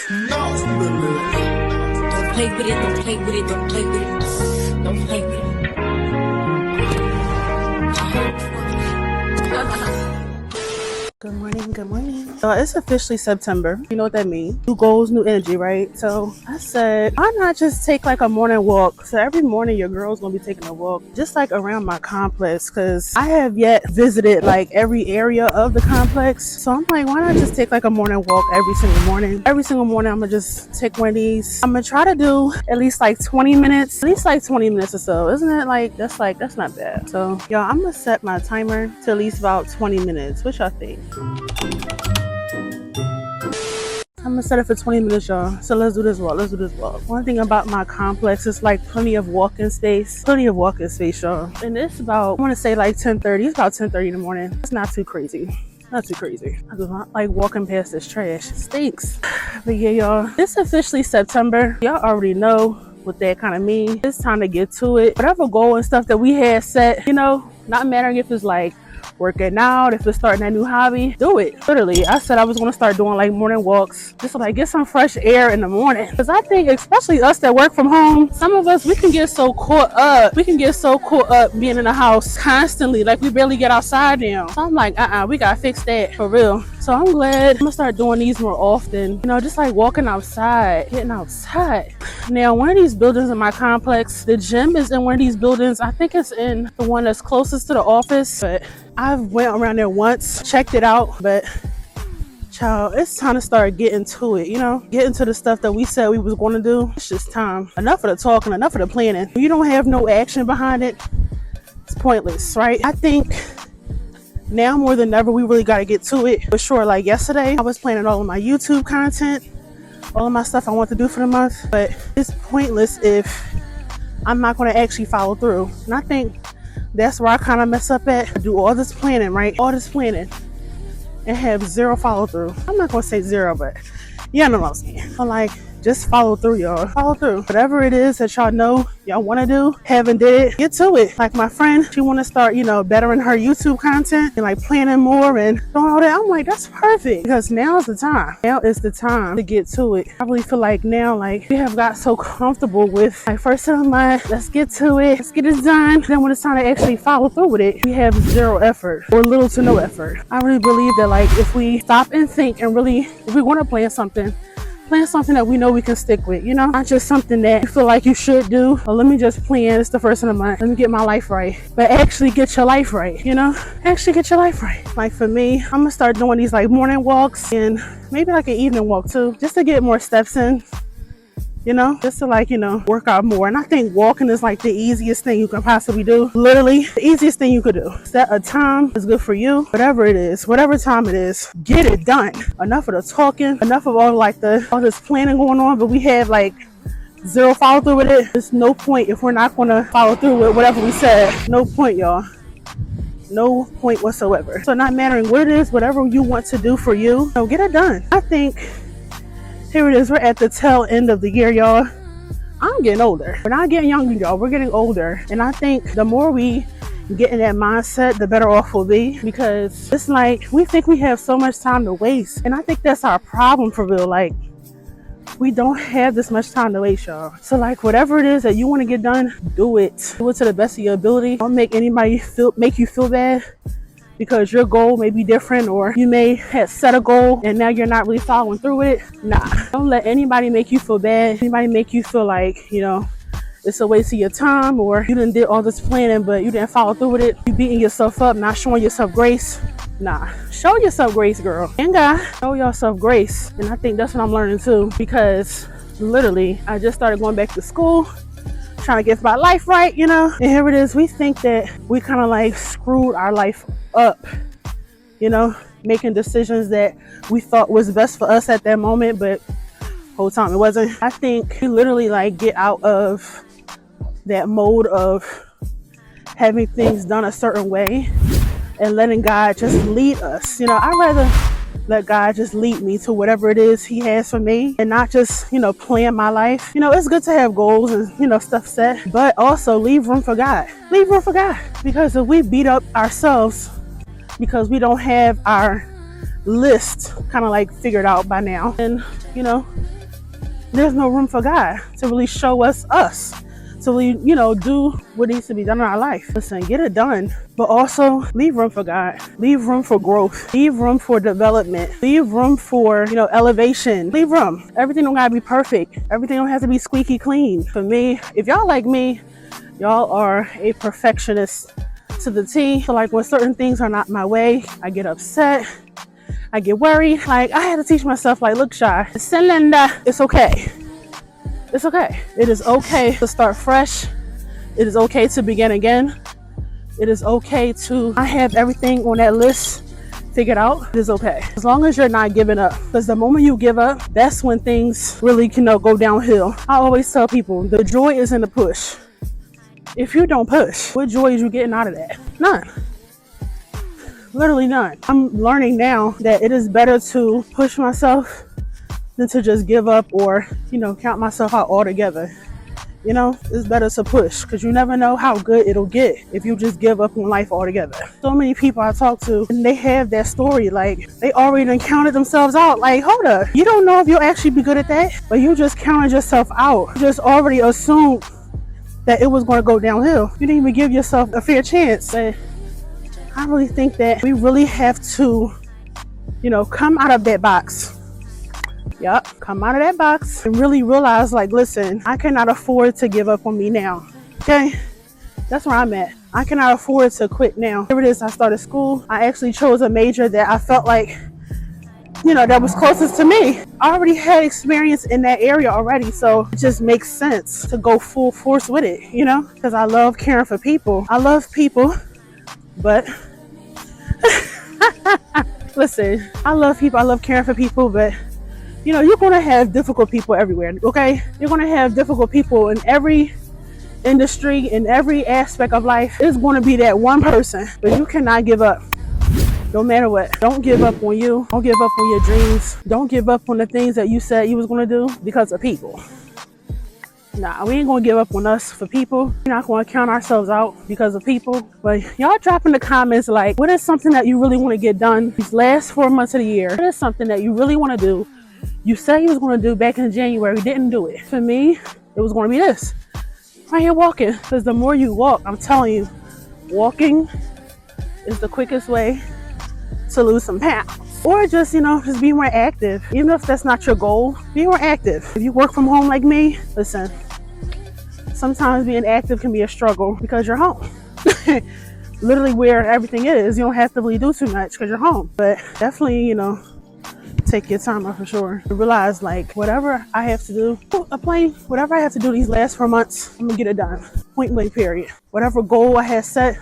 Don't play with it, don't play with it, don't play with it. Don't play with it. Good morning, good morning. So it's officially September. You know what that means. New goals, new energy, right? So I said, why not just take like a morning walk? So every morning your girl's gonna be taking a walk just like around my complex, because I have yet visited like every area of the complex. So I'm like, why not just take like a morning walk every single morning? Every single morning I'm gonna just take one of these. I'm gonna try to do at least like 20 minutes, at least like 20 minutes or so. Isn't it like, that's not bad. So y'all, I'm gonna set my timer to at least about 20 minutes. What y'all think? I'm gonna set it for 20 minutes, y'all. So let's do this walk. One thing about my complex is like plenty of walking space, y'all. And it's about, I want to say like 10:30. It's about 10:30 in the morning. It's not too crazy. I do not like walking past this trash. It stinks. But yeah, y'all, it's officially September. Y'all already know what that kind of means. It's time to get to it. Whatever goal and stuff that we had set, not mattering if it's like working out, if it's starting a new hobby, do it. Literally, I said I was going to start doing like morning walks just to like get some fresh air in the morning, because I think especially us that work from home, some of us, we can get so caught up being in the house constantly, like we barely get outside now. So I'm like, we gotta fix that for real. So I'm glad I'm gonna start doing these more often, just like walking outside, getting outside. Now, one of these buildings in my complex, the gym is in one of these buildings. I think it's in the one that's closest to the office, but I went around there once, checked it out, but child, it's time to start getting to it, getting to the stuff that we said we was going to do. It's just time. Enough of the talking, enough of the planning. When you don't have no action behind it, it's pointless, right? I think now more than ever, we really got to get to it. For sure, like yesterday, I was planning all of my YouTube content, all of my stuff I want to do for the month, but it's pointless if I'm not going to actually follow through. And I think that's where I kind of mess up at. I do all this planning, right? All this planning and have zero follow through. I'm not going to say zero, but you know what I'm saying. I'm like, just follow through, y'all. Follow through. Whatever it is that y'all know y'all want to do, haven't did it, get to it. Like my friend, she want to start, bettering her YouTube content and like planning more and doing all that. I'm like, that's perfect, because now is the time. Now is the time to get to it. I really feel like now, like we have got so comfortable with like first of the month, let's get to it, let's get it done. Then when it's time to actually follow through with it, we have zero effort or little to no effort. I really believe that like if we stop and think and really, if we want to plan something that we know we can stick with, not just something that you feel like you should do. Or let me just plan, it's the first of the month, let me get my life right. But actually get your life right, actually get your life right. Like for me, I'm gonna start doing these like morning walks and maybe like an evening walk too, just to get more steps in, just to like, work out more. And I think walking is like the easiest thing you can possibly do. Literally the easiest thing you could do. Set a time that's good for you, whatever it is, whatever time it is, get it done. Enough of the talking, enough of all this planning going on, but we have like zero follow through with it. There's no point if we're not going to follow through with whatever we said. No point, y'all. No point whatsoever. So not mattering what it is, whatever you want to do for you, get it done. I think here it is. We're at the tail end of the year, y'all. I'm getting older. We're not getting younger, y'all. We're getting older. And I think the more we get in that mindset, the better off we'll be. Because it's like we think we have so much time to waste. And I think that's our problem for real. Like, we don't have this much time to waste, y'all. So like whatever it is that you want to get done, do it. Do it to the best of your ability. Don't make anybody make you feel bad, because your goal may be different, or you may have set a goal and now you're not really following through with it. Nah, don't let anybody make you feel bad. Anybody make you feel like, it's a waste of your time, or you done did all this planning but you didn't follow through with it. You beating yourself up, not showing yourself grace. Nah, show yourself grace, girl. And guy, show yourself grace. And I think that's what I'm learning too, because literally I just started going back to school, trying to get my life right, and here it is. We think that we kind of like screwed our life up, making decisions that we thought was best for us at that moment, but whole time it wasn't. I think we literally like get out of that mode of having things done a certain way and letting God just lead us. I'd rather let God just lead me to whatever it is he has for me, and not just, plan my life. It's good to have goals and, stuff set, but also leave room for God. Leave room for God. Because if we beat up ourselves because we don't have our list kind of like figured out by now. And, you know, there's no room for God to really show us. So we, you know, do what needs to be done in our life. Listen, get it done, but also leave room for God. Leave room for growth. Leave room for development. Leave room for, you know, elevation. Leave room. Everything don't gotta be perfect. Everything don't have to be squeaky clean. For me, if y'all like me, y'all are a perfectionist to the T. So like when certain things are not my way, I get upset. I get worried. Like I had to teach myself, like, look, Shy, it's okay. It's okay. It is okay to start fresh. It is okay to begin again. It is okay to not have everything on that list figured out. It is okay. As long as you're not giving up. Because the moment you give up, that's when things really can go downhill. I always tell people, the joy is in the push. If you don't push, what joy is you getting out of that? None. Literally none. I'm learning now that it is better to push myself than to just give up or, you know, count myself out altogether. You know, it's better to push because you never know how good it'll get if you just give up on life altogether. So many people I talk to, and they have that story, like they already counted themselves out. Like, hold up, you don't know if you'll actually be good at that, but you just counted yourself out. You just already assumed that it was going to go downhill. You didn't even give yourself a fair chance. But I really think that we really have to, you know, come out of that box. Yep, come out of that box and really realize, like, listen, I cannot afford to give up on me now. Okay, that's where I'm at. I cannot afford to quit now. Here it is, I started school. I actually chose a major that I felt like, you know, that was closest to me. I already had experience in that area already, so it just makes sense to go full force with it, you know, because I love caring for people. I love people, but listen, I love people. I love caring for people, but you know, you're going to have difficult people everywhere, okay? You're going to have difficult people in every industry, in every aspect of life. There's going to be that one person, but you cannot give up. No matter what. Don't give up on you. Don't give up on your dreams. Don't give up on the things that you said you was going to do because of people. Nah, we ain't going to give up on us for people. We're not going to count ourselves out because of people. But y'all drop in the comments, like, what is something that you really want to get done these last 4 months of the year? What is something that you really want to do? You said you was going to do back in January, didn't do it. For me, it was going to be this. Right here walking. Because the more you walk, I'm telling you, walking is the quickest way to lose some pounds. Or just, you know, just be more active. Even if that's not your goal, be more active. If you work from home like me, listen, sometimes being active can be a struggle because you're home. Literally where everything is. You don't have to really do too much because you're home. But definitely, you know, take your time out for sure. Realize, like, whatever I have to do, whatever I have to do these last 4 months, I'm gonna get it done. Point blank period. Whatever goal I had set,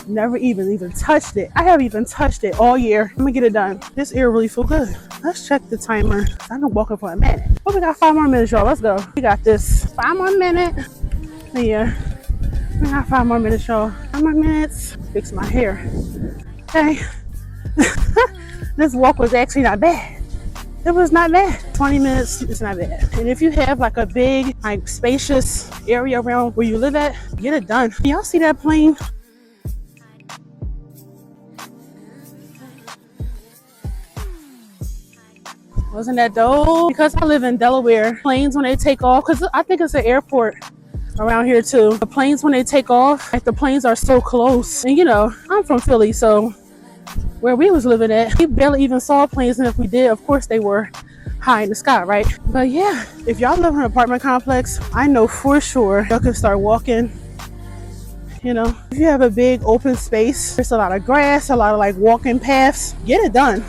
never even touched it. I haven't even touched it all year. I'm gonna get it done. This ear really feel good. Let's check the timer. I've been walking for a minute. Oh, we got 5 more minutes, y'all. Let's go. We got this. 5 more minutes. Yeah. We got 5 more minutes, y'all. 5 more minutes. Fix my hair. Okay. This walk was actually not bad. It was not bad. 20 minutes is not bad. And if you have like a big, like spacious area around where you live at, get it done. Y'all see that plane? Wasn't that dope? Because I live in Delaware, planes when they take off, because I think it's an airport around here too. The planes when they take off, like the planes are so close. And you know, I'm from Philly, so where we was living at, we barely even saw planes, and if we did, of course they were high in the sky, right? But yeah, if y'all live in an apartment complex, I know for sure y'all can start walking. You know, if you have a big open space, there's a lot of grass, a lot of like walking paths, get it done.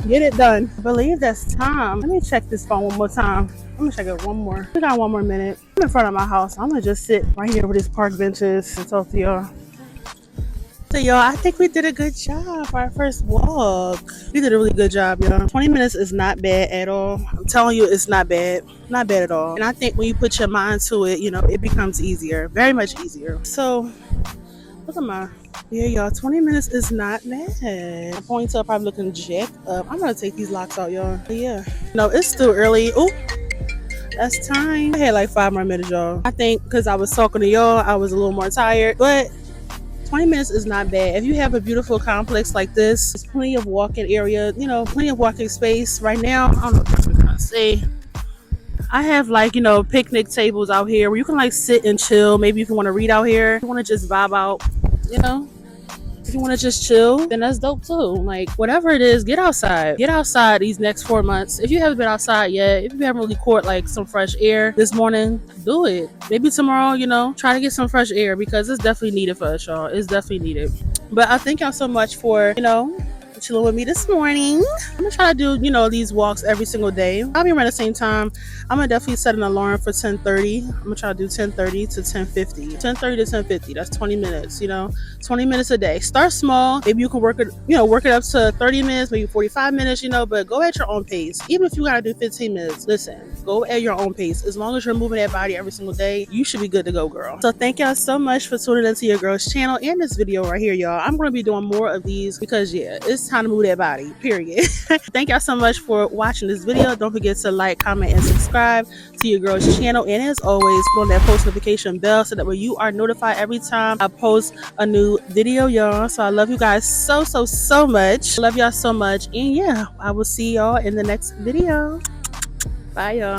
Get it done. I believe that's time. Let me check this phone one more time. I'm gonna check it one more. We got 1 more minute. I'm in front of my house. I'm gonna just sit right here with these park benches and talk to y'all. So y'all, I think we did a good job for our first walk. We did a really good job, y'all. 20 minutes is not bad at all. I'm telling you, it's not bad. Not bad at all. And I think when you put your mind to it, you know, it becomes easier. Very much easier. So, look at my... Yeah, y'all, 20 minutes is not bad. My ponytail probably looking jacked up. I'm gonna take these locks out, y'all. But yeah. No, it's still early. Oh, that's time. I had like 5 more minutes, y'all. I think because I was talking to y'all, I was a little more tired. But 20 minutes is not bad. If you have a beautiful complex like this, there's plenty of walking area, you know, plenty of walking space. Right now, I don't know what I'm trying to say. I have like, you know, picnic tables out here where you can like sit and chill. Maybe if you want to read out here, if you want to just vibe out, you know. If you want to just chill, then that's dope too. Like, whatever it is, get outside. Get outside these next 4 months. If you haven't been outside yet, if you haven't really caught like some fresh air this morning, do it. Maybe tomorrow, you know, try to get some fresh air because it's definitely needed for us, y'all. It's definitely needed. But I thank y'all so much for, you know, chilling with me this morning. I'm gonna try to do, you know, these walks every single day. I'll be around the same time. I'm gonna definitely set an alarm for 10:30. I'm gonna try to do 10:30 to 10:50. 10:30 to 10:50. That's 20 minutes, you know, 20 minutes a day. Start small. Maybe you can work it, you know, work it up to 30 minutes, maybe 45 minutes, you know, but go at your own pace. Even if you gotta do 15 minutes, listen, go at your own pace. As long as you're moving that body every single day, you should be good to go, girl. So thank y'all so much for tuning into your girl's channel and this video right here, y'all. I'm gonna be doing more of these because yeah, it's time to move that body, period. Thank y'all so much for watching this video. Don't forget to like, comment, and subscribe to your girl's channel. And as always, put on that post notification bell so that way you are notified every time I post a new video, y'all. So I love you guys so much. Love y'all so much. And yeah, I will see y'all in the next video. Bye, y'all.